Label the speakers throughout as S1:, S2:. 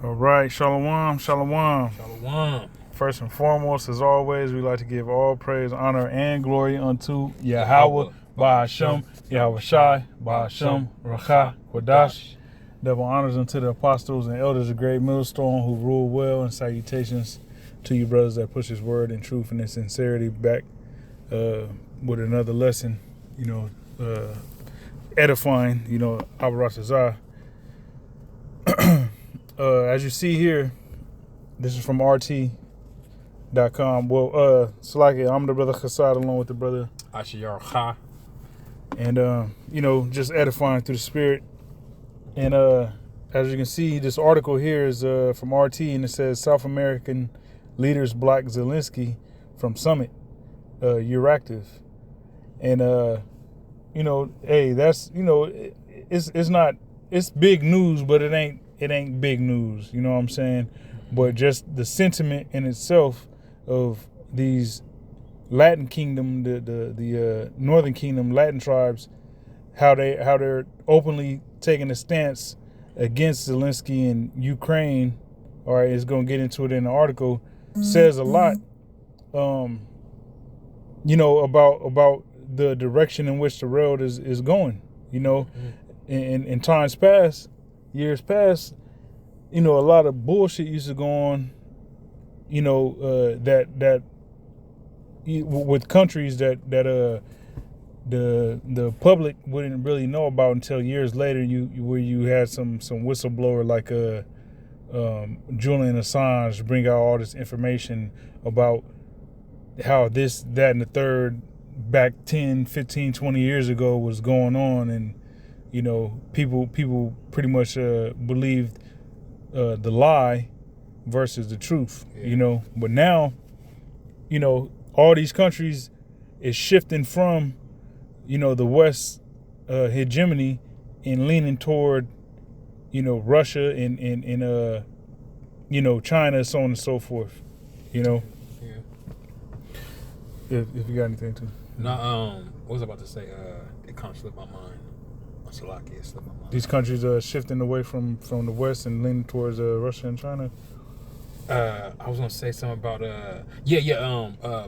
S1: All right, shalom, shalom.
S2: Shalom.
S1: First and foremost, as always, we like to give all praise, honor, and glory unto Yahweh,
S2: Yahweh,
S1: Ba'ashem, Yahweh Shai, Ba'ashem, Racha, Kodash. Double honors unto the apostles and elders of Great Millstone who rule well, and salutations to you brothers that push his word in truth and in sincerity back with another lesson, edifying, Abaratazah. As you see here, this is from RT.com. Well, Salaki, I'm the brother Hassad along with the brother
S2: Ashiyar Kha.
S1: And, just edifying through the spirit. And as you can see, this article here is from RT, and it says South American leaders block Zelensky from summit. You're active. And, hey, that's, it's big news, but it ain't big news, you know what I'm saying? But just the sentiment in itself of these Latin kingdom, the Northern Kingdom Latin tribes, how they're openly taking a stance against Zelensky and Ukraine. All right, it's gonna get into it in the article. Says a lot, about the direction in which the world is going. In times past, years past, a lot of bullshit used to go on, that with countries that the public wouldn't really know about until years later. Where you had some whistleblower like Julian Assange bring out all this information about how this, that, and the third back 10, 15, 20 years ago was going on, and people pretty much believed the lie versus the truth.
S2: Yeah.
S1: But now, all these countries is shifting from, the West hegemony and leaning toward, Russia and China, so on and so forth.
S2: Yeah.
S1: If you got anything to.
S2: No, what was I about to say? It can't slip my mind. Salaki, slip my mind.
S1: These countries are shifting away from the West and leaning towards Russia and China.
S2: I was gonna say something about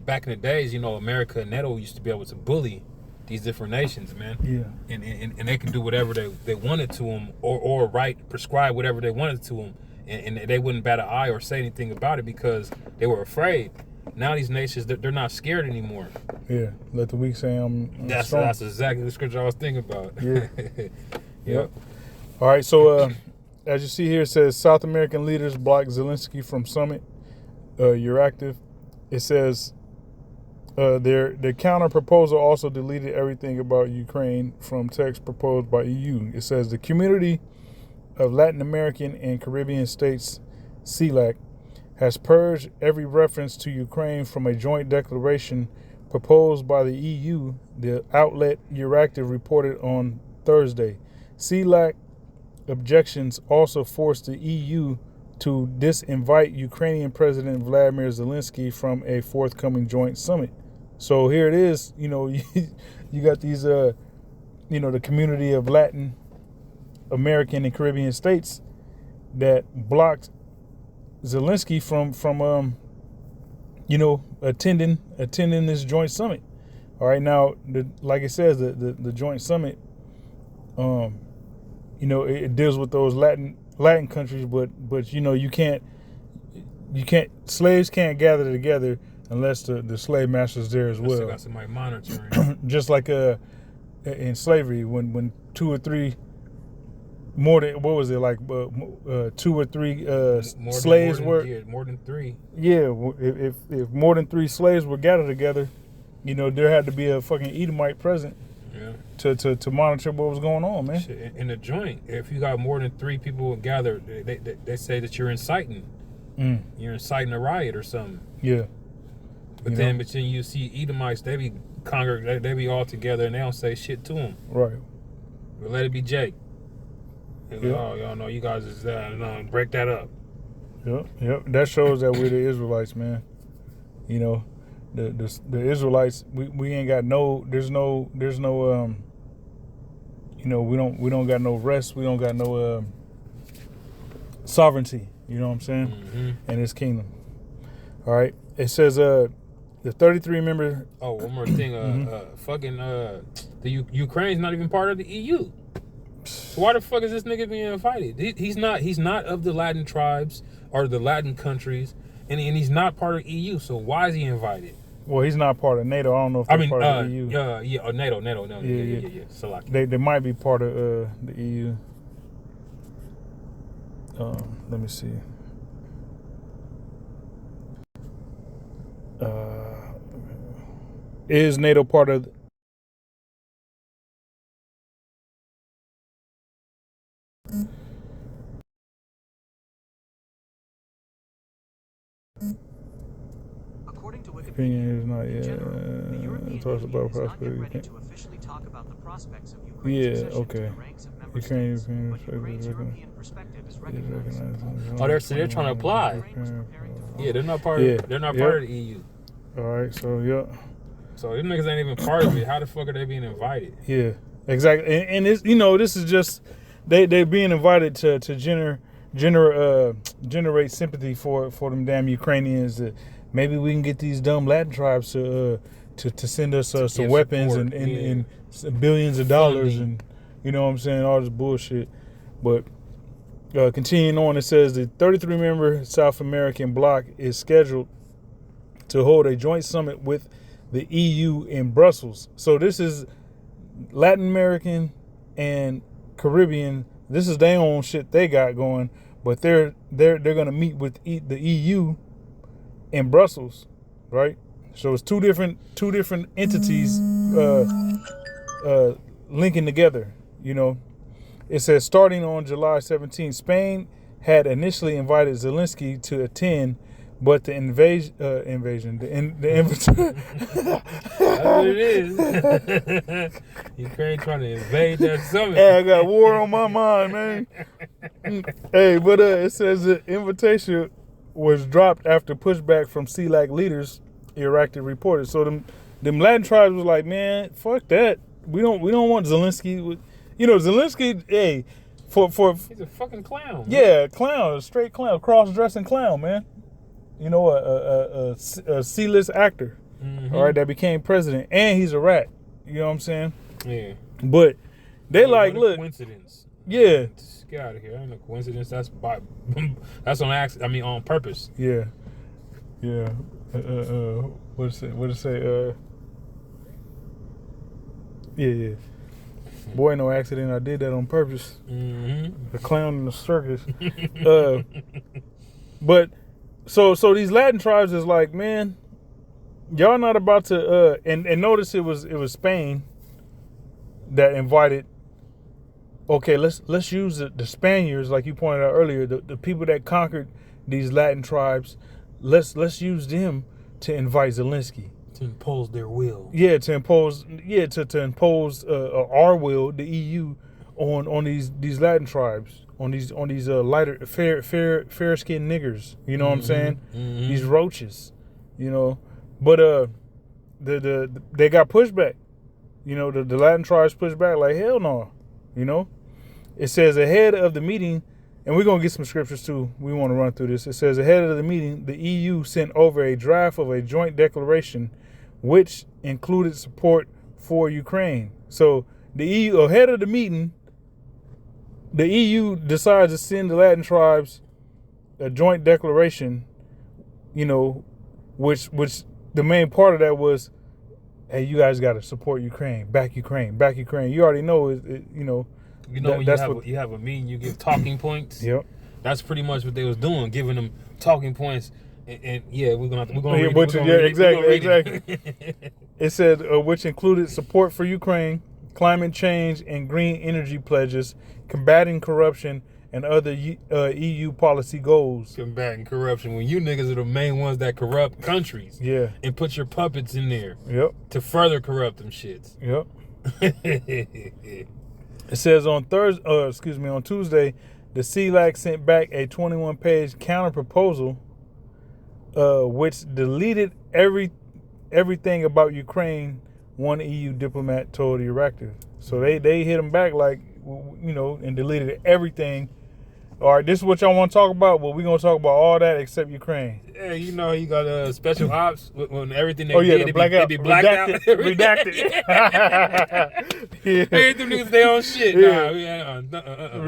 S2: back in the days, America and NATO used to be able to bully these different nations, man.
S1: Yeah.
S2: And they can do whatever they wanted to them, or prescribe whatever they wanted to them, and they wouldn't bat an eye or say anything about it because they were afraid. Now these nations, they're not scared anymore.
S1: Yeah, let the weak say I'm
S2: That's
S1: strong.
S2: That's exactly the scripture I was thinking about.
S1: Yeah.
S2: Yep.
S1: All right, so as you see here, it says South American leaders block Zelensky from summit. You're active. It says their counter proposal also deleted everything about Ukraine from text proposed by EU. It says the Community of Latin American and Caribbean States, CELAC, has purged every reference to Ukraine from a joint declaration proposed by the EU, the outlet Euractiv reported on Thursday. CELAC objections also forced the EU to disinvite Ukrainian President Vladimir Zelensky from a forthcoming joint summit. So here it is, you got these, the Community of Latin American and Caribbean States that blocked Zelensky from attending this joint summit. All right, now like it says, the joint summit, it deals with those Latin countries, but you can't slaves can't gather together unless the slave master's there as well.
S2: Got somebody monitoring.
S1: Just like in slavery, when two or three. More than, what was it, like 2 or 3 slaves were?
S2: Yeah, more than 3.
S1: Yeah, if more than 3 slaves were gathered together, there had to be a fucking Edomite present.
S2: Yeah.
S1: To monitor what was going on, man.
S2: In the joint, if you got more than 3 people gathered, they say that you're inciting. You're inciting a riot or something.
S1: Yeah.
S2: But then you see Edomites, they be they be all together and they don't say shit to them.
S1: Right.
S2: But let it be Jake.
S1: Yep.
S2: Oh, y'all know you guys is break that up.
S1: Yep. That shows that we're the Israelites, man. The Israelites, we ain't got there's no we don't got no rest. We don't got no sovereignty. You know what I'm saying?
S2: Mm-hmm.
S1: And his kingdom. All right. It says the 33 member.
S2: Oh, one more thing. The Ukraine's not even part of the EU. So why the fuck is this nigga being invited? He's not of the Latin tribes or the Latin countries, and he's not part of the EU. So why is he invited?
S1: Well, he's not part of NATO. I don't know if they're part of the EU.
S2: NATO. No, yeah. Salaki.
S1: They might be part of the EU. Let me see. Is NATO part of?
S3: According to Wikipedia,
S1: Opinion is not
S3: in
S1: yet.
S3: general, the European
S1: Talks
S3: Union
S1: about
S3: is not yet
S1: prosperity.
S3: ready to officially talk about the prospects of Ukraine's accession to the ranks of member states, but Ukraine's European perspective is recognized.
S2: They're trying to apply. Yeah, they're not part. They're not part of the EU.
S1: All right, so yeah.
S2: So these niggas ain't even part of it. How the fuck are they being invited?
S1: Yeah, exactly. And it's, this is just they being invited to generate sympathy for them damn Ukrainians. That maybe we can get these dumb Latin tribes to send us some weapons
S2: support,
S1: and billions of dollars and you know what I'm saying, all this bullshit. But continuing on, it says the 33-member South American bloc is scheduled to hold a joint summit with the EU in Brussels. So this is Latin American and Caribbean. This is their own shit they got going, but they're gonna meet with the EU in Brussels, right? So it's two different entities linking together. It says starting on July 17th, Spain had initially invited Zelensky to attend, but the invitation.
S2: That's what it is. Ukraine trying to invade that summit.
S1: Hey, I got war on my mind, man. Hey, but it says the invitation was dropped after pushback from CELAC leaders, Iraqi reported. So them Latin tribes was like, man, fuck that. We don't want Zelensky. Zelensky, hey, for
S2: he's a fucking clown.
S1: Yeah, clown, a straight clown, cross-dressing clown, man. A C-list actor, all right, that became president, and he's a rat. You know what I'm saying?
S2: Yeah.
S1: But they
S2: what a
S1: look.
S2: Coincidence.
S1: Yeah.
S2: Just get out of here. Ain't no coincidence. That's that's on accident. I mean, on purpose.
S1: Yeah. Yeah. What it say? Yeah. Boy, no accident. I did that on purpose.
S2: Mm-hmm.
S1: The clown in the circus. But so these Latin tribes is like, man, y'all not about to. And notice it was Spain that invited. Okay, let's use the Spaniards, like you pointed out earlier, the people that conquered these Latin tribes. Let's use them to invite Zelensky.
S2: To impose their will.
S1: Yeah, to impose our will, the EU, on these Latin tribes, on these lighter fair skinned niggers. You know what I'm saying?
S2: Mm-hmm.
S1: These roaches, But they got pushback. The Latin tribes pushed back like hell no. It says ahead of the meeting, and we're gonna get some scriptures too. We want to run through this. It says ahead of the meeting, the EU sent over a draft of a joint declaration, which included support for Ukraine. So the EU, ahead of the meeting, the EU decides to send the Latin tribes a joint declaration, which the main part of that was, hey, you guys got to support Ukraine, back Ukraine, back Ukraine. You already know,
S2: when you have a meeting, you give talking points.
S1: Yep.
S2: That's pretty much what they was doing, giving them talking points. And yeah, we're gonna
S1: exactly. It said which included support for Ukraine, climate change, and green energy pledges, combating corruption, and other EU policy goals.
S2: Combating corruption when you niggas are the main ones that corrupt countries.
S1: Yeah.
S2: And put your puppets in there.
S1: Yep.
S2: To further corrupt them shits.
S1: Yep. It says on Tuesday, the CELAC sent back a 21-page counter proposal, which deleted everything about Ukraine. One EU diplomat told the Iraqi. So they hit them back and deleted everything All right, this is what y'all want to talk about. Well, we're gonna talk about all that except Ukraine.
S2: Yeah, you know, you got special ops when everything they
S1: did,
S2: they be blacked out.
S1: Redacted.
S2: Yeah. Hey, them niggas they own shit.
S1: Yeah.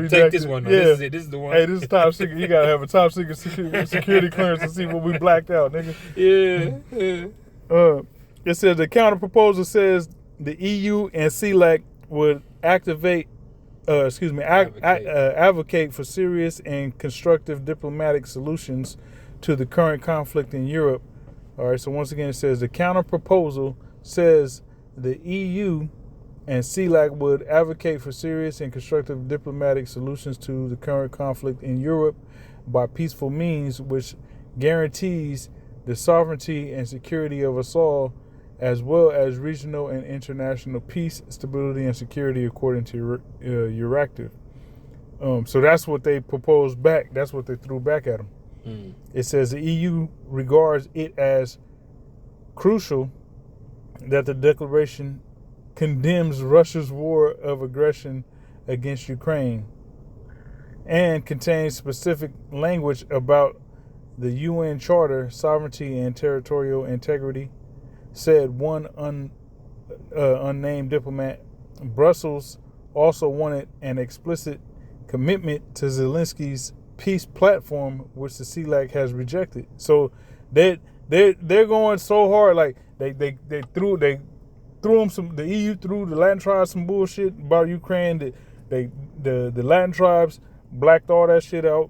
S2: Take this one.
S1: Yeah.
S2: This is it. This is the one.
S1: Hey, this is top secret. You gotta have a top secret security clearance to see what we blacked out, nigga.
S2: Yeah.
S1: It says the counter proposal says the EU and CELAC would advocate for serious and constructive diplomatic solutions to the current conflict in Europe. All right, so once again, it says the counter proposal says the EU and CELAC would advocate for serious and constructive diplomatic solutions to the current conflict in Europe by peaceful means, which guarantees the sovereignty and security of us all, as well as regional and international peace, stability, and security, according to Euractiv. So that's what they proposed back. That's what they threw back at them. It says the EU regards it as crucial that the declaration condemns Russia's war of aggression against Ukraine and contains specific language about the UN Charter, sovereignty, and territorial integrity, said one unnamed diplomat. Brussels also wanted an explicit commitment to Zelensky's peace platform, which the CELAC has rejected. So they're going so hard, like they threw them some. The EU threw the Latin tribes some bullshit about Ukraine. The Latin tribes blacked all that shit out,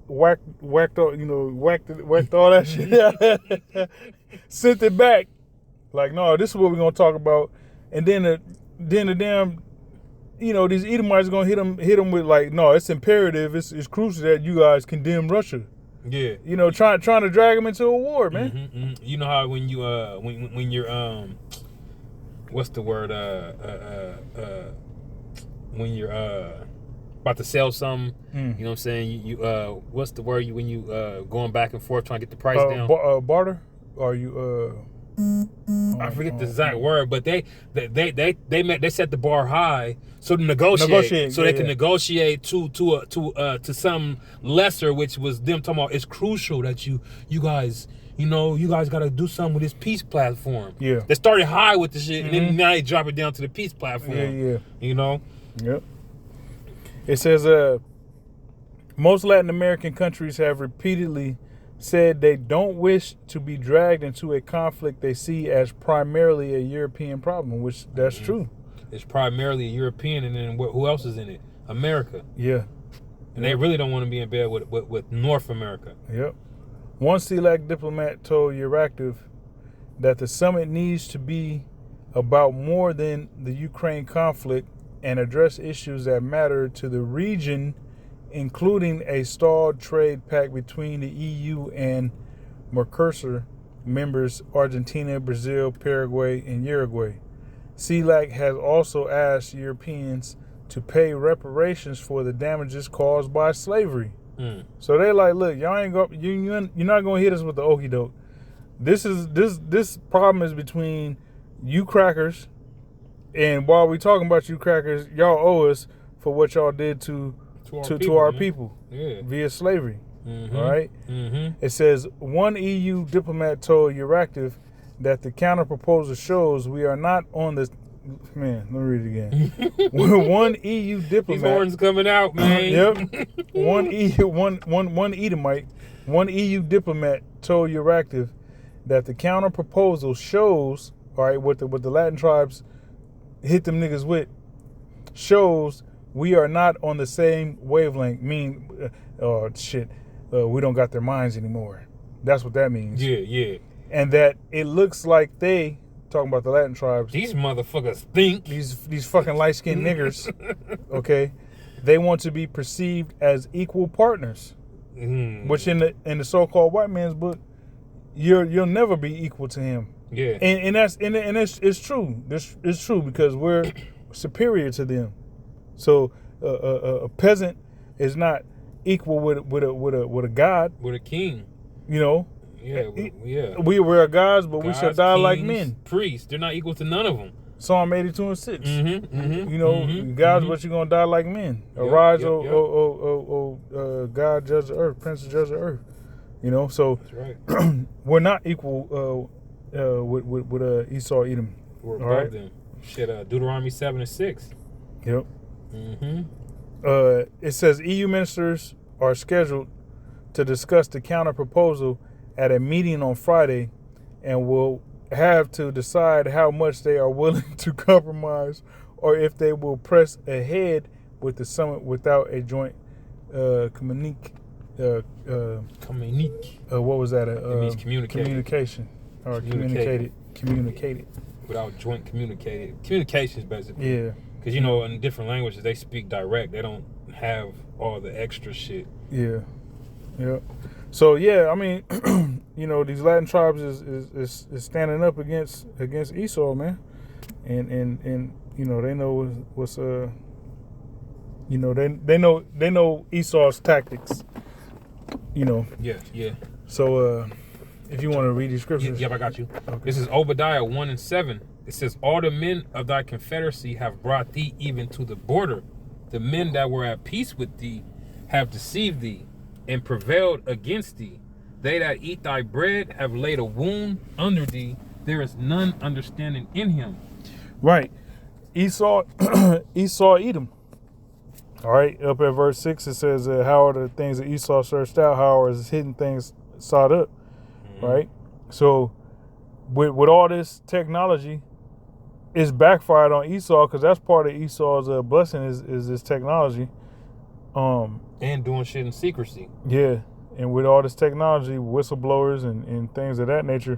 S1: whacked all that shit out, sent it back. Like, no, this is what we're gonna talk about. And then the damn, these Edomites are gonna hit them with like, no, it's imperative, it's crucial that you guys condemn Russia.
S2: Yeah.
S1: Trying to drag them into a war, man.
S2: Mm-hmm, mm-hmm. You know how when you when you're what's the word when you're about to sell something, you know what I'm saying? You what's the word when you going back and forth trying to get the price down?
S1: Barter? Or you
S2: I forget the exact word, but they set the bar high so to negotiate so they can negotiate to some lesser, which was them talking about it's crucial that you guys got to do something with this peace platform.
S1: Yeah,
S2: they started high with the shit, and then now they drop it down to the peace platform.
S1: Yep. It says most Latin American countries have repeatedly said they don't wish to be dragged into a conflict they see as primarily a European problem, which that's true.
S2: It's primarily a European, and then who else is in it? America.
S1: Yeah.
S2: And they really don't want to be in bed with North America.
S1: Yep. One CELAC diplomat told Euractiv that the summit needs to be about more than the Ukraine conflict and address issues that matter to the region, including a stalled trade pact between the EU and Mercosur members Argentina, Brazil, Paraguay, and Uruguay. CELAC has also asked Europeans to pay reparations for the damages caused by slavery. So they like, look, y'all ain't you're not gonna hit us with the okie doke. This problem is between you crackers, and while we talking about you crackers, y'all owe us for what y'all did to our people via slavery. All right. It says one EU diplomat told Euractiv that the counter proposal shows we are not on the man. Let me read it again. One EU diplomat.
S2: These horns coming out, man.
S1: Yep. One Edomite, one EU diplomat told Euractiv that the counter proposal shows, all right, what the Latin tribes hit them niggas with, shows we are not on the same wavelength. We don't got their minds anymore. That's what that means.
S2: Yeah.
S1: And that it looks like they, talking about the Latin tribes,
S2: these motherfuckers think
S1: these fucking light skinned niggers, okay, they want to be perceived as equal partners, which in the so-called white man's book, you'll never be equal to him.
S2: Yeah,
S1: and it's true. It's true because we're superior to them. So a peasant is not equal with a god,
S2: with a king.
S1: We're gods, but we shall die
S2: kings,
S1: like men.
S2: Priests, they're not equal to none of them.
S1: Psalm 82 and 6.
S2: Mm-hmm.
S1: You know, God's what you're gonna die like men. Arise, God, judge the earth, Prince, judge the earth. You know, so
S2: That's right.
S1: we're not equal with Esau, Edom.
S2: We're above them. Shit, Deuteronomy 7 and 6.
S1: Yep.
S2: Mm-hmm.
S1: It says EU ministers are scheduled to discuss the counter proposal at a meeting on Friday, and will have to decide how much they are willing to compromise, or if they will press ahead with the summit without a joint communique. What was that?
S2: It means
S1: communication. Or communicated.
S2: Without joint communications, basically.
S1: Yeah.
S2: Because, you know, in different languages, they speak direct. They don't have all the extra shit.
S1: Yeah. Yeah. So, yeah, I mean, you know, these Latin tribes is standing up against Esau, man. And you know, they know what's you know, they know Esau's tactics. You know.
S2: Yeah.
S1: So if you want to read these scriptures.
S2: Yep, I got you.
S1: Okay.
S2: This is Obadiah 1 and 7. It says, all the men of thy confederacy have brought thee even to the border. The men that were at peace with thee have deceived thee and prevailed against thee. They that eat thy bread have laid a wound under thee. There is none understanding in him.
S1: Right. Esau, Edom. All right. Up at verse 6, it says, how are the things that Esau searched out? How are his hidden things sought up? Mm-hmm. Right. So with all this technology, it's backfired on Esau, because that's part of Esau's blessing is this technology.
S2: And doing shit in secrecy.
S1: Yeah. And with all this technology, whistleblowers and things of that nature,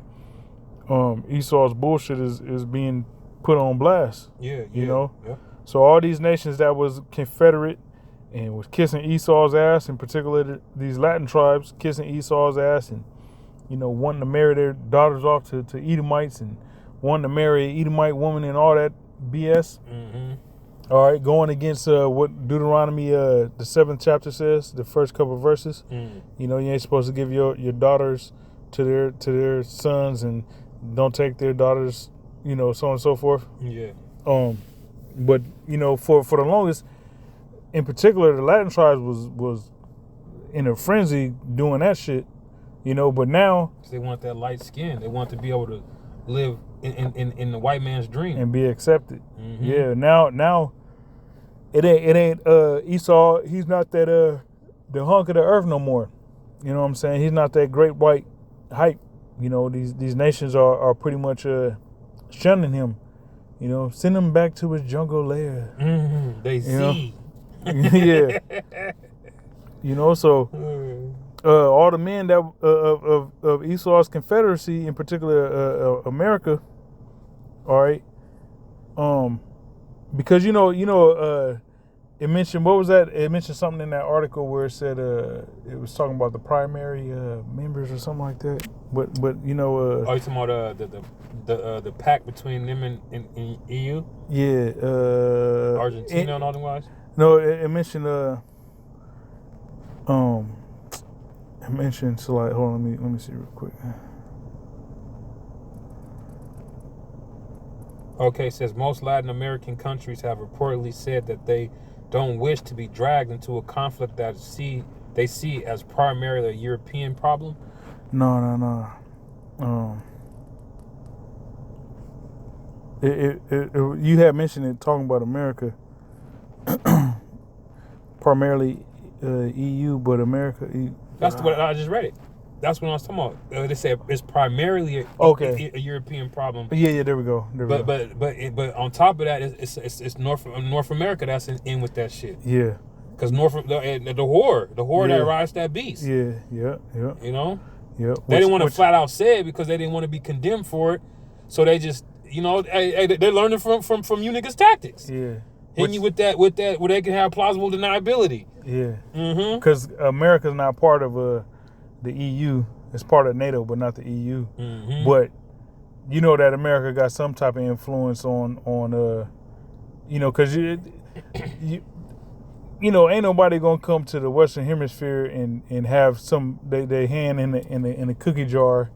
S1: Esau's bullshit is being put on blast.
S2: Yeah.
S1: You know?
S2: Yeah.
S1: So all these nations that was Confederate and was kissing Esau's ass, in particular these Latin tribes kissing Esau's ass, and, you know, wanting to marry their daughters off to Edomites, and wanting to marry an Edomite woman and all that BS.
S2: Mm-hmm.
S1: All right, going against what Deuteronomy, the 7th chapter says, the first couple of verses. You know, you ain't supposed to give your daughters to their sons, and don't take their daughters, you know, so on and so forth.
S2: Yeah.
S1: But, you know, for the longest, in particular, the Latin tribes was in a frenzy doing that shit, you know. But now
S2: they want that light skin. They want to be able to live in the white man's dream
S1: and be accepted.
S2: Mm-hmm.
S1: Yeah. Now it ain't Esau. He's not that the hunk of the earth no more. You know what I'm saying? He's not that great white hype. You know, these nations are pretty much shunning him. You know, send him back to his jungle lair.
S2: Mm-hmm. They see.
S1: Yeah. You know, so all the men that of Esau's confederacy, in particular America, all right, because you know it mentioned, what was that? It mentioned something in that article where it said it was talking about the primary members or something like that. But you know,
S2: you talking about the pact between them and EU?
S1: Yeah.
S2: Argentina and all them guys?
S1: No, it mentioned it mentioned, so like, hold on, let me see real quick.
S2: Okay, it says most Latin American countries have reportedly said that they don't wish to be dragged into a conflict that they see as primarily a European problem.
S1: No. You had mentioned it talking about America, primarily EU, but America.
S2: That's what I just read it. That's what I was talking about. They said it's primarily a European problem.
S1: Yeah, there we go.
S2: But on top of that, it's North America that's in with that shit.
S1: Yeah.
S2: Because the whore that rides that beast.
S1: Yeah.
S2: You know.
S1: Yeah.
S2: They didn't want to flat out say it because they didn't want to be condemned for it. So they just, you know, they're learning from you niggas' tactics.
S1: Yeah.
S2: Hitting you with that where they can have plausible deniability.
S1: Yeah.
S2: Mm-hmm.
S1: Because America's not part of the EU. It's part of NATO, but not the EU.
S2: Mm-hmm.
S1: But you know that America got some type of influence on you know, because you know, ain't nobody gonna come to the Western Hemisphere and have some they hand in the cookie jar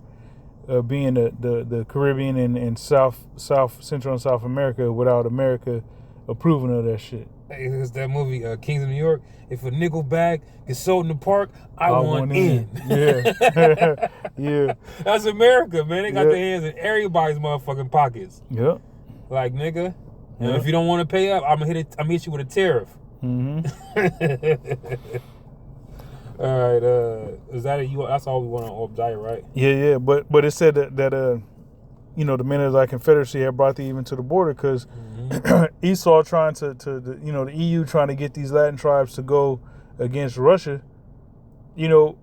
S1: being the Caribbean and South Central and South America without America approving of that shit.
S2: Hey, it's that movie Kings of New York. If a nickel bag gets sold in the park, I want in.
S1: Yeah. Yeah.
S2: That's America, man. They got
S1: Yeah.
S2: their hands in everybody's motherfucking pockets.
S1: Yep.
S2: Like, nigga, and
S1: Yeah.
S2: if you don't want to pay up, I'm gonna hit you with a tariff.
S1: Mm-hmm.
S2: All right, is that that's all we want on diet, right?
S1: Yeah. But it said that you know, the Mennonite Confederacy had brought the even to the border because Esau trying to you know, the EU trying to get these Latin tribes to go against Russia, you know,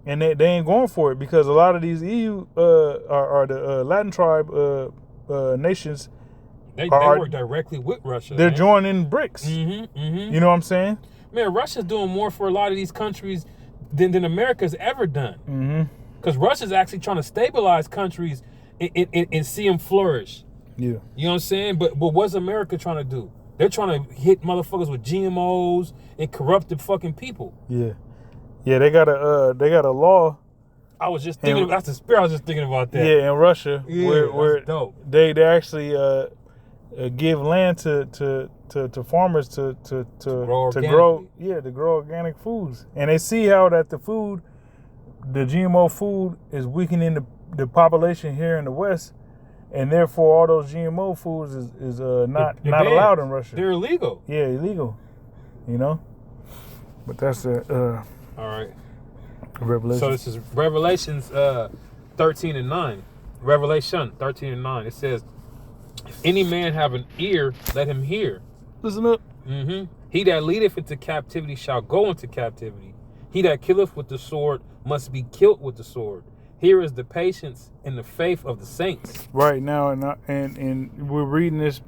S1: and they ain't going for it because a lot of these EU are the Latin tribe nations.
S2: They work directly with Russia.
S1: They're joining BRICS. You know what I'm saying?
S2: Man, Russia's doing more for a lot of these countries than America's ever done. Because Russia's actually trying to stabilize countries and see them flourish.
S1: Yeah.
S2: You know what I'm saying? But what's America trying to do? They're trying to hit motherfuckers with GMOs and corrupted fucking people.
S1: Yeah. Yeah, they got a law.
S2: I was just thinking about the spirit. I was just thinking about that.
S1: Yeah, in Russia,
S2: Yeah,
S1: where
S2: that's dope.
S1: They actually give land to farmers to grow organic foods, and they see how that the GMO food is weakening the population here in the West, and therefore all those GMO foods is not allowed in Russia.
S2: They're illegal.
S1: Yeah, illegal. You know, but that's
S2: all right.
S1: Revelation.
S2: So this is Revelations 13 and 9. Revelation 13 and 9. It says, if any man have an ear, let him hear.
S1: Listen up.
S2: He that leadeth into captivity shall go into captivity. He that killeth with the sword must be killed with the sword. Here is the patience and the faith of the saints.
S1: Right now, and we're reading this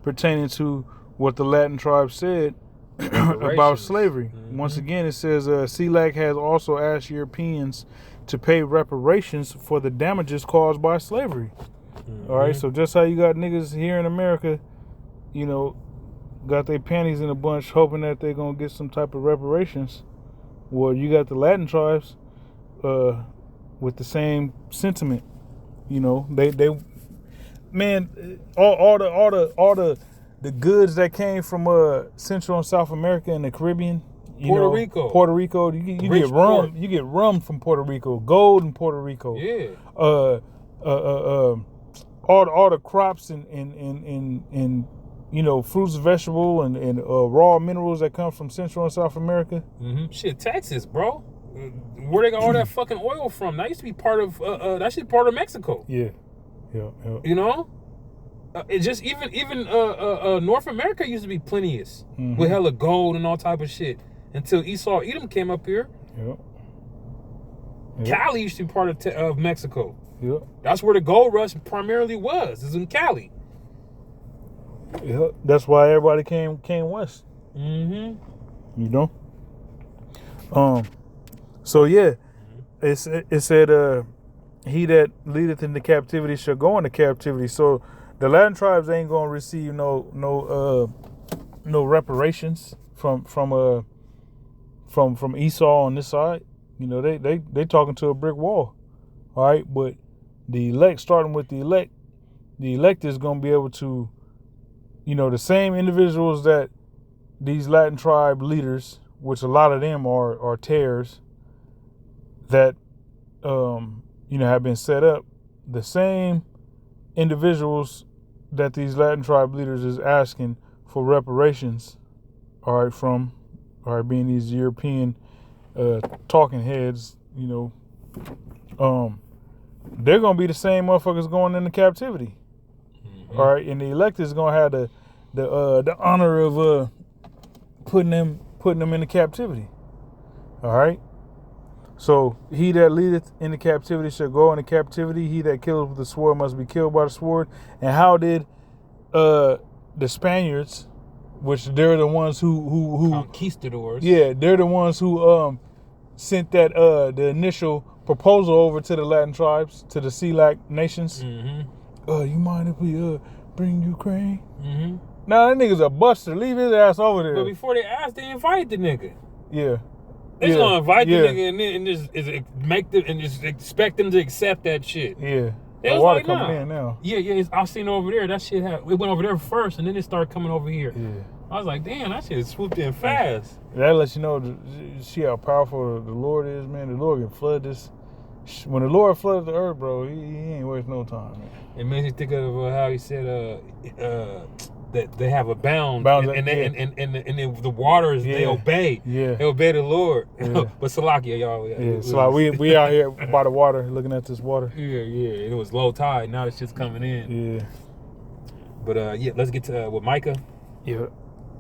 S1: pertaining to what the Latin tribes said about slavery. Once again, it says CELAC has also asked Europeans to pay reparations for the damages caused by slavery. All right, so just how you got niggas here in America, you know, got their panties in a bunch hoping that they're going to get some type of reparations. Well, you got the Latin tribes with the same sentiment. You know, they man, all the goods that came from Central and South America and the Caribbean, Puerto Rico, you get rum.
S2: Port.
S1: You get rum from Puerto Rico, gold in Puerto Rico.
S2: Yeah.
S1: All the crops and you know, fruits, vegetable, and raw minerals that come from Central and South America.
S2: Shit, Texas, bro. Where they got all that fucking oil from? That used to be part of that shit part of Mexico.
S1: Yeah.
S2: You know, it just even North America used to be plenteous with hella gold and all type of shit until Esau Edom came up here. Cali used to be part of Mexico. That's where the gold rush primarily was. Is in Cali.
S1: That's why everybody came west. You know. So yeah, it said he that leadeth into captivity shall go into captivity. So the Latin tribes ain't gonna receive no reparations from Esau on this side. You know, they talking to a brick wall. All right, but the elect, starting with the elect is gonna be able to, you know, the same individuals that these Latin tribe leaders, which a lot of them are tares, that you know, have been set up, the same individuals that these Latin tribe leaders is asking for reparations, all right, being these European talking heads, you know, they're gonna be the same motherfuckers going into captivity. All right, and the elect is gonna have the honor of putting them into captivity. All right. So he that leadeth into captivity shall go into captivity. He that killeth with the sword must be killed by the sword. And how did the Spaniards, which they're the ones who
S2: conquistadors?
S1: Yeah, they're the ones who sent that the initial proposal over to the Latin tribes, to the CELAC nations. You mind if we bring Ukraine? Nah, that nigga's a buster. Leave his ass over there.
S2: But before they asked, they invited the nigga.
S1: Yeah.
S2: They just gonna invite the
S1: yeah.
S2: nigga and just make them and just expect them to accept that shit.
S1: Yeah.
S2: It
S1: The
S2: was
S1: water
S2: like,
S1: coming
S2: nah.
S1: in now.
S2: Yeah. I seen over there. That shit it went over there first, and then it started coming over here.
S1: Yeah.
S2: I was like, damn, that shit swooped in fast.
S1: That lets you know, see how powerful the Lord is, man. The Lord can flood this. When the Lord flooded the earth, bro, he ain't waste no time, man.
S2: It makes me think of how he said that they have a bound, and the waters they obey.
S1: Yeah.
S2: They obey the Lord.
S1: Yeah.
S2: But Salakia, y'all.
S1: Yeah. So like we out here by the water, looking at this water.
S2: Yeah. It was low tide. Now it's just coming in.
S1: Yeah.
S2: But yeah, let's get to with Micah.
S1: Yeah.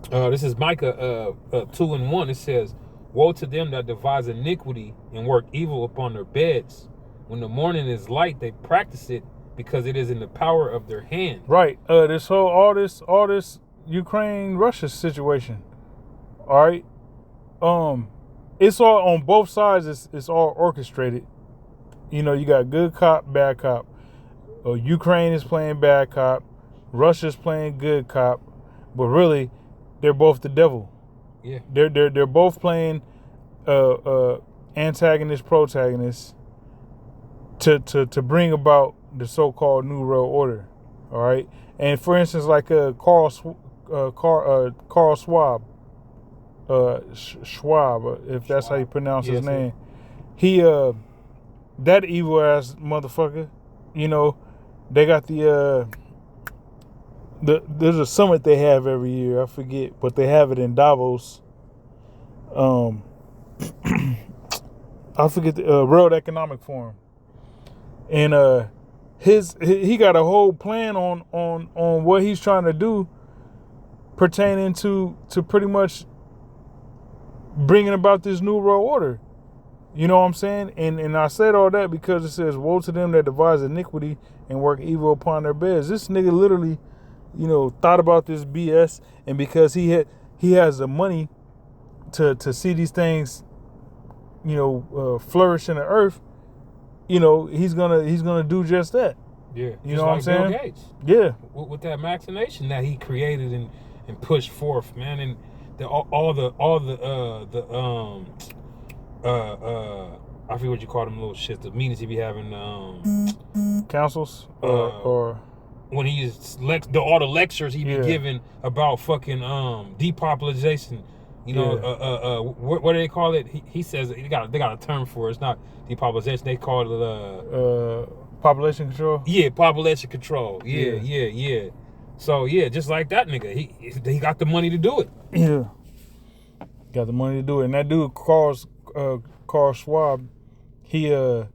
S2: This is Micah 2:1. It says, "Woe to them that devise iniquity and work evil upon their beds. When the morning is light, they practice it because it is in the power of their hand."
S1: Right. This whole all this Ukraine-Russia situation. All right. It's all on both sides. It's all orchestrated. You know, you got good cop, bad cop. Ukraine is playing bad cop. Russia's playing good cop. But really, they're both the devil.
S2: Yeah.
S1: They're both playing antagonist, protagonist to bring about the so-called New World Order. All right. And for instance, like Carl Schwab, if that's how you pronounce his name, he that evil ass motherfucker. You know, they got there's a summit they have every year. I forget, but they have it in Davos. I forget the World Economic Forum, and he got a whole plan on what he's trying to do, pertaining to pretty much bringing about this new world order. You know what I'm saying? And I said all that because it says, "Woe to them that devise iniquity and work evil upon their beds." This nigga literally, you know, thought about this BS, and because he has the money to see these things, you know, flourish in the earth, you know, he's gonna do just that.
S2: Yeah,
S1: you know what I'm saying?
S2: Bill Gates.
S1: Yeah,
S2: with that machination that he created and pushed forth, man, and all the I forget what you call them little shit, the meetings he be having,
S1: councils or
S2: when he's all the lectures he be giving about fucking depopulation. You know, what do they call it? He says they got a term for it. It's not depopulation. They call it
S1: population control.
S2: Yeah, population control. Yeah. So yeah, just like that nigga, he got the money to do it.
S1: Yeah, got the money to do it. And that dude Carl Schwab, his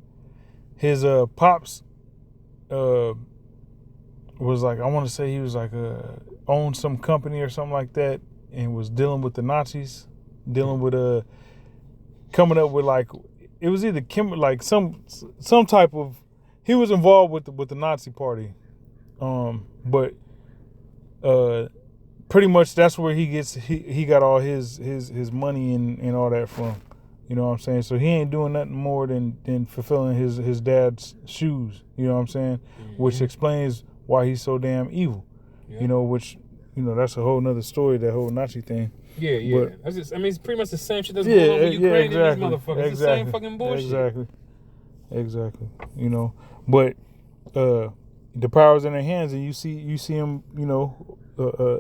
S1: pops was like, I want to say he was like owned some company or something like that, and was dealing with the Nazis, dealing with coming up with like, it was either like some type of, he was involved with the Nazi party, but pretty much that's where he got all his money and all that from. You know what I'm saying? So he ain't doing nothing more than fulfilling his dad's shoes. You know what I'm saying? Mm-hmm. Which explains why he's so damn evil. Yeah. You know, which, you know, that's a whole nother story, that whole Nazi thing.
S2: Yeah. But, it's pretty much the same shit that's going on with Ukraine and these motherfuckers. It's the same fucking bullshit. Exactly.
S1: You know, but the power's in their hands, and you see them, you know,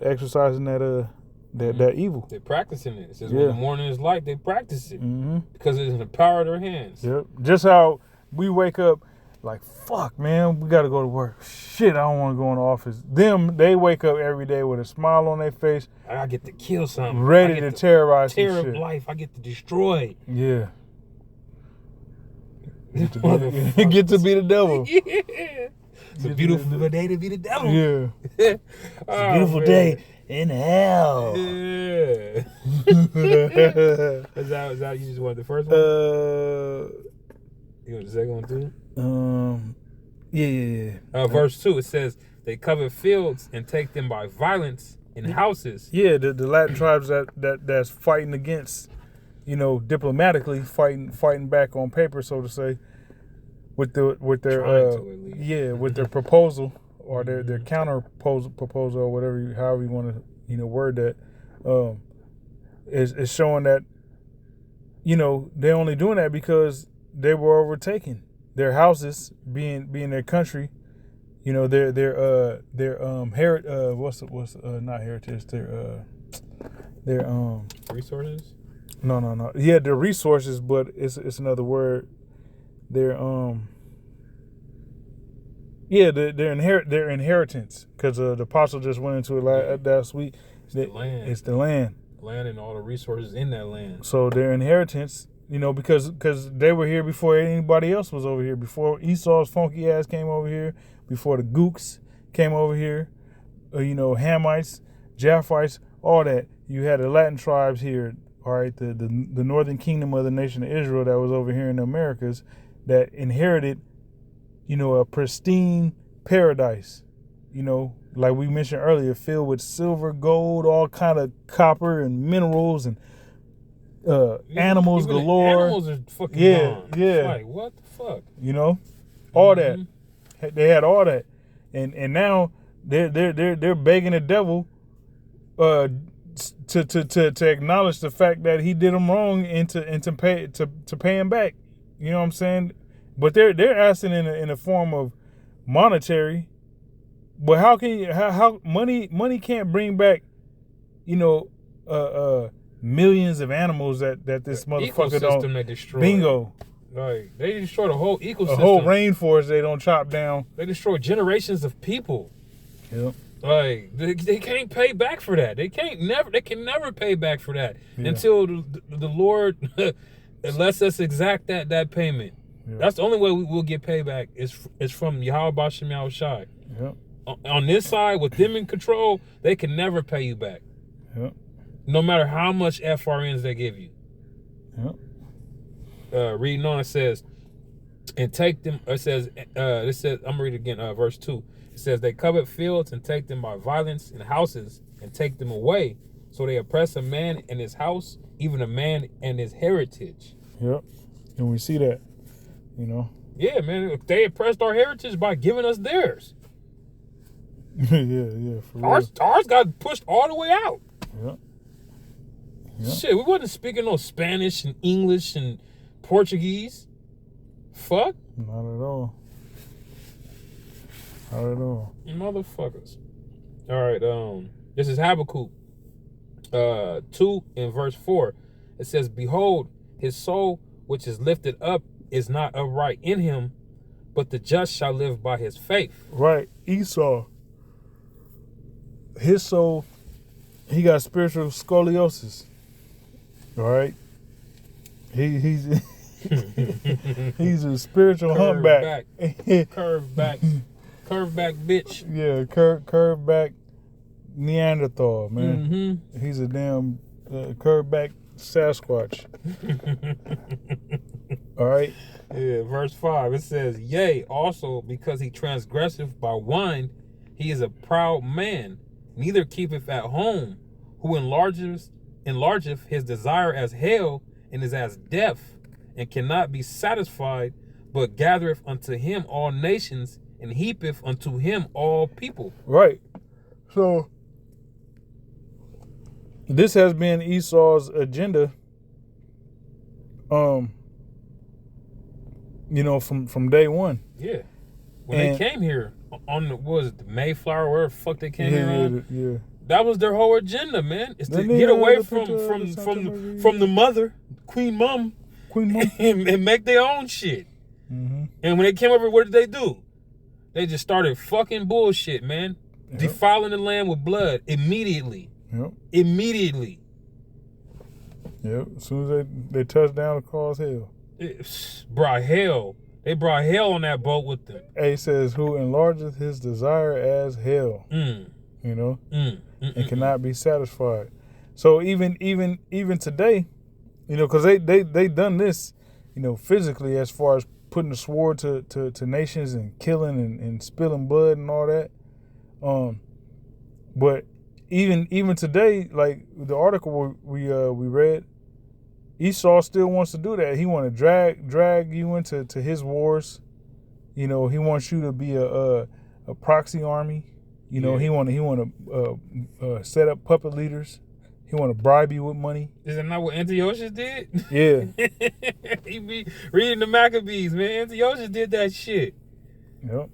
S1: exercising that evil.
S2: They're practicing it. It says when the morning is light, they practice it.
S1: Mm-hmm.
S2: Because it's in the power of their hands.
S1: Yep. Just how we wake up like, fuck, man, we got to go to work. Shit, I don't want to go in the office. They wake up every day with a smile on their face.
S2: I get to kill something.
S1: Ready to terrorize some
S2: shit.
S1: shit.
S2: Life. I get to destroy.
S1: Yeah. Get to be the devil.
S2: Yeah. It's a beautiful day to be the devil.
S1: Yeah.
S2: It's a beautiful day in hell. Yeah. Is that you just wanted the first one? You want the second one too?
S1: Yeah.
S2: Verse 2, it says, they cover fields and take them by violence in houses.
S1: Yeah, the Latin tribes that's fighting against, you know, diplomatically fighting back on paper, so to say, with their with their proposal or their counter proposal or whatever, however you want to, you know, word that, is showing that they're only doing that because they were overtaken. Their houses being their country, their not heritage, their
S2: resources.
S1: No. Yeah, their resources, but it's another word. Their their inheritance, because the apostle just went into it last week.
S2: It's the land.
S1: It's the land.
S2: Land and all the resources in that land.
S1: So their inheritance, because they were here before anybody else was over here. Before Esau's funky ass came over here. Before the Gooks came over here. Hamites, Japhites, all that. You had the Latin tribes here. All right, the northern kingdom of the nation of Israel that was over here in the Americas that inherited, a pristine paradise, like we mentioned earlier, filled with silver, gold, all kind of copper and minerals and animals
S2: even
S1: galore.
S2: Animals are fucking gone.
S1: Yeah.
S2: Like, what the fuck?
S1: All that. They had all that, and now they're begging the devil to acknowledge the fact that he did them wrong and to pay him back. You know what I'm saying? But they're asking in a form of monetary. But how can how money can't bring back, millions of animals that this motherfucker don't.
S2: They destroy.
S1: Bingo.
S2: Like, they destroy the whole ecosystem.
S1: A whole rainforest they don't chop down.
S2: They destroy generations of people.
S1: Yep.
S2: Like, they can't pay back for that. They can never pay back for that until the Lord lets us exact that payment. Yep. That's the only way we will get payback is from Yahweh Bashem Yahushai.
S1: Yep.
S2: On this side, with them in control, they can never pay you back.
S1: Yep.
S2: No matter how much FRNs they give you.
S1: Yep.
S2: Reading on, it says, and take them. It says, I'm gonna read it again. Verse 2. It says, they covet fields and take them by violence, and houses and take them away. So they oppress a man and his house, even a man and his heritage.
S1: Yep. And we see that,
S2: Yeah, man. They oppressed our heritage by giving us theirs.
S1: yeah. For real.
S2: Ours got pushed all the way out.
S1: Yep.
S2: Shit, we wasn't speaking no Spanish and English and Portuguese. Fuck.
S1: Not at all. Not at all.
S2: Motherfuckers. All right, this is Habakkuk 2 in verse 4. It says, behold, his soul which is lifted up is not upright in him, but the just shall live by his faith.
S1: Right. Esau, his soul, he got spiritual scoliosis. All right. He's he's a spiritual humpback.
S2: Curved back bitch.
S1: Yeah, curved back Neanderthal, man.
S2: Mm-hmm.
S1: He's a damn curved back Sasquatch. All right.
S2: Yeah, verse 5, it says, yea, also because he transgresseth by wine, he is a proud man, neither keepeth at home, who enlargeth his desire as hell, and is as death, and cannot be satisfied, but gathereth unto him all nations, and heapeth unto him all people.
S1: Right. So this has been Esau's agenda. From day one.
S2: Yeah. When they came here on the Mayflower, where the fuck they came here on?
S1: Yeah.
S2: That was their whole agenda, man. Is to get away from the mother, Queen Mom, and make their own shit.
S1: Mm-hmm.
S2: And when they came over, what did they do? They just started fucking bullshit, man. Yep. Defiling the land with blood immediately.
S1: Yep.
S2: Immediately.
S1: Yep. As soon as they touched down, it caused hell.
S2: Brought hell. They brought hell on that boat with them.
S1: A says, who enlargeth his desire as hell. And cannot be satisfied. So even today, because they done this, physically, as far as putting the sword to nations and killing and spilling blood and all that. But even today, like the article we read, Esau still wants to do that. He want to drag you into his wars. He wants you to be a proxy army. He want to set up puppet leaders. He want to bribe you with money.
S2: Is that not what Antiochus did?
S1: Yeah.
S2: He be reading the Maccabees, man. Antiochus did that shit.
S1: Yep.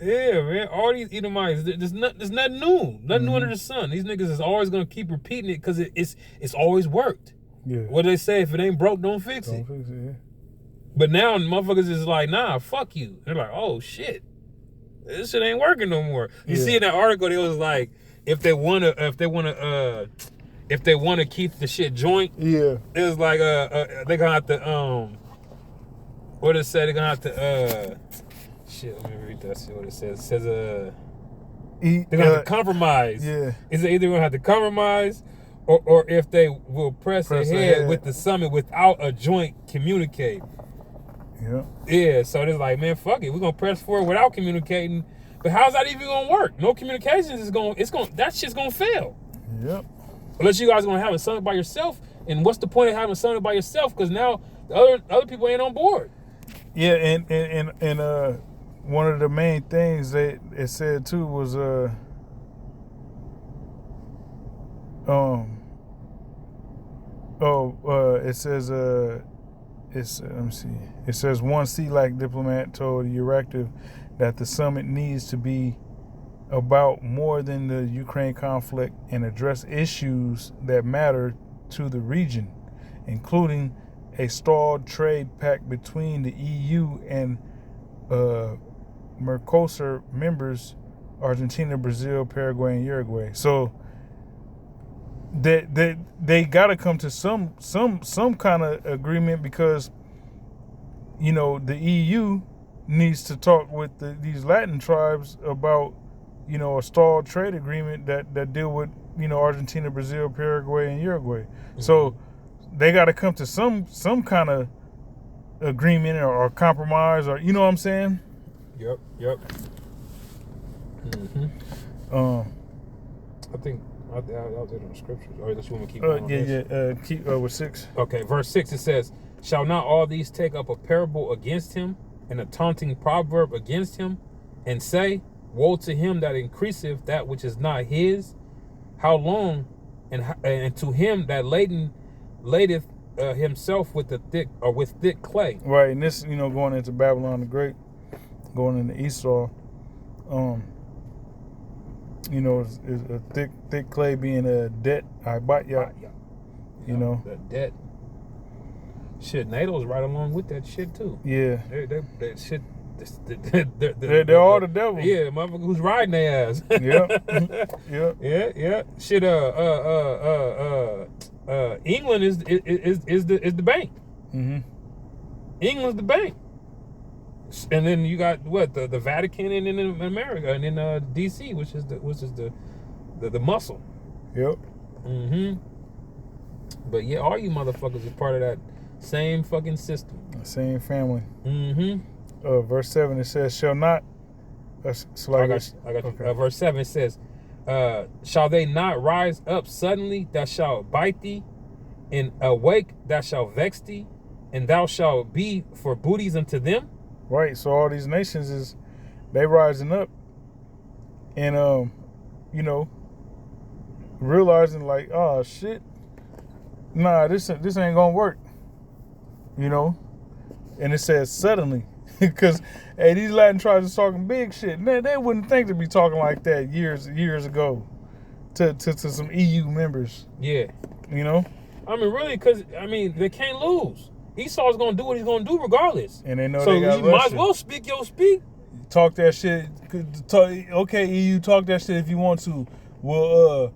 S2: Yeah, man. All these Edomites, there's nothing new. Nothing new under the sun. These niggas is always gonna keep repeating it because it's always worked.
S1: Yeah.
S2: What they say, if it ain't broke, don't fix it.
S1: Don't fix it, yeah.
S2: But now motherfuckers is like, nah, fuck you. They're like, oh shit. This shit ain't working no more. You see in that article, they was like, if they wanna keep the shit joint,
S1: yeah,
S2: it was like they gonna have to what it said, they're gonna have to shit, let me read that, see what it says. It says they're gonna have to compromise.
S1: Yeah.
S2: Is it either gonna have to compromise or if they will press ahead with the summit without a joint communique.
S1: Yeah.
S2: Yeah, so it's like, man, fuck it. We're gonna press forward without communicating. But how's that even gonna work? No communications is that shit's gonna fail.
S1: Yep.
S2: Unless you guys are gonna have a summit by yourself. And what's the point of having a summit by yourself? Because now the other people ain't on board.
S1: Yeah, and one of the main things that it said too was it says let me see. It says one CELAC diplomat told Euractiv that the summit needs to be about more than the Ukraine conflict and address issues that matter to the region, including a stalled trade pact between the EU and Mercosur members, Argentina, Brazil, Paraguay, and Uruguay. So they got to come to some kind of agreement because, you know, the EU needs to talk with these Latin tribes about, you know, a stalled trade agreement that deal with, you know, Argentina, Brazil, Paraguay, and Uruguay. Mm-hmm. So they got to come to some kind of agreement or compromise, or, you know what I'm saying?
S2: Yep. Mm-hmm. I think I'll do it in the scriptures. Or unless you want to keep going.
S1: Keep with 6.
S2: Okay, verse 6, it says, shall not all these take up a parable against him, and a taunting proverb against him, and say, woe to him that increaseth that which is not his? How long? And to him that ladeth himself with thick clay.
S1: Right, and this, you know, going into Babylon the Great, going into Esau, you know, is a thick clay being a debt, you know.
S2: The debt. Shit, NATO's right along with that shit too.
S1: Yeah.
S2: That shit.
S1: They're all the devil.
S2: Yeah, motherfucker who's riding their ass.
S1: Yep.
S2: Yeah. Shit. England is the bank. Mm-hmm. England's the bank. And then you got what the Vatican, and then America, and then DC, which is the muscle.
S1: Yep.
S2: Mm-hmm. But yeah, all you motherfuckers are part of that same fucking system.
S1: The same family.
S2: Mm-hmm.
S1: Verse 7, it says, shall not... I got
S2: you. Okay. Verse 7, it says, shall they not rise up suddenly that shall bite thee, and awake that shall vex thee, and thou shalt be for booties unto them?
S1: Right, so all these nations they rising up and, you know, realizing like, oh, shit, nah, this ain't gonna work, you know? And it says suddenly, because, hey, these Latin tribes are talking big shit. Man, they wouldn't think to be talking like that years ago to some EU members.
S2: Yeah.
S1: You know?
S2: I mean, really, because, I mean, they can't lose. Esau's going to do what he's going to do regardless.
S1: And they know
S2: so
S1: they got
S2: you might as well speak your speak.
S1: Talk that shit. Okay, EU, talk that shit if you want to. Well,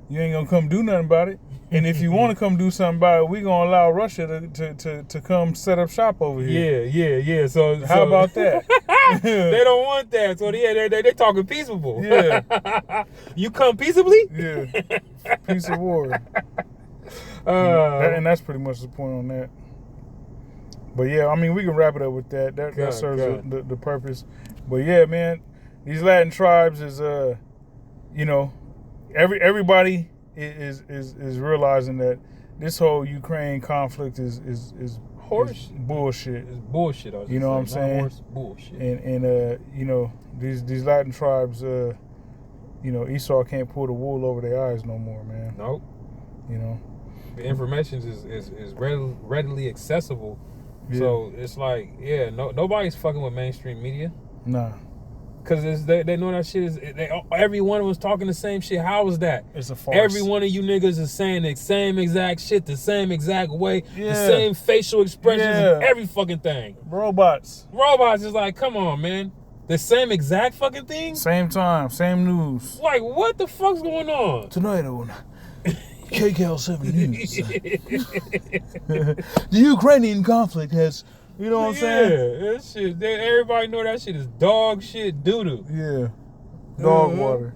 S1: you ain't going to come do nothing about it. And if you want to come do something about it, we going to allow Russia to come set up shop over here.
S2: Yeah. So
S1: how about that?
S2: They don't want that. So they talking peaceable.
S1: Yeah.
S2: You come peaceably?
S1: Yeah. Peace of war. And that's pretty much the point on that. But yeah, I mean, we can wrap it up with that. That serves the purpose. But yeah, man, these Latin tribes is you know, everybody is realizing that this whole Ukraine conflict is bullshit.
S2: It's bullshit.
S1: You know what I'm saying?
S2: Bullshit.
S1: And you know, these Latin tribes Esau can't pull the wool over their eyes no more, man.
S2: Nope.
S1: You know.
S2: The information is readily accessible.
S1: Yeah.
S2: So it's like, nobody's fucking with mainstream media.
S1: Nah.
S2: Cause they know that shit is. Every one of us talking the same shit. How is that?
S1: It's a farce.
S2: Every one of you niggas is saying the same exact shit, the same exact way,
S1: Yeah.
S2: the same facial expressions,
S1: Yeah.
S2: and every fucking thing.
S1: Robots.
S2: Robots is like, come on, man. The same exact fucking thing?
S1: Same time, same news.
S2: Like, what the fuck's going on?
S1: Tonight on KKL7 News. The Ukrainian conflict has, you know what I'm saying?
S2: Yeah, that shit. Everybody know that shit is dog shit doo-doo.
S1: Yeah. Dog water.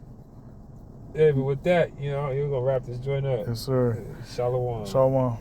S2: Yeah, but with that, we're going to wrap this joint up.
S1: Yes, sir.
S2: Shalom.
S1: Shalom.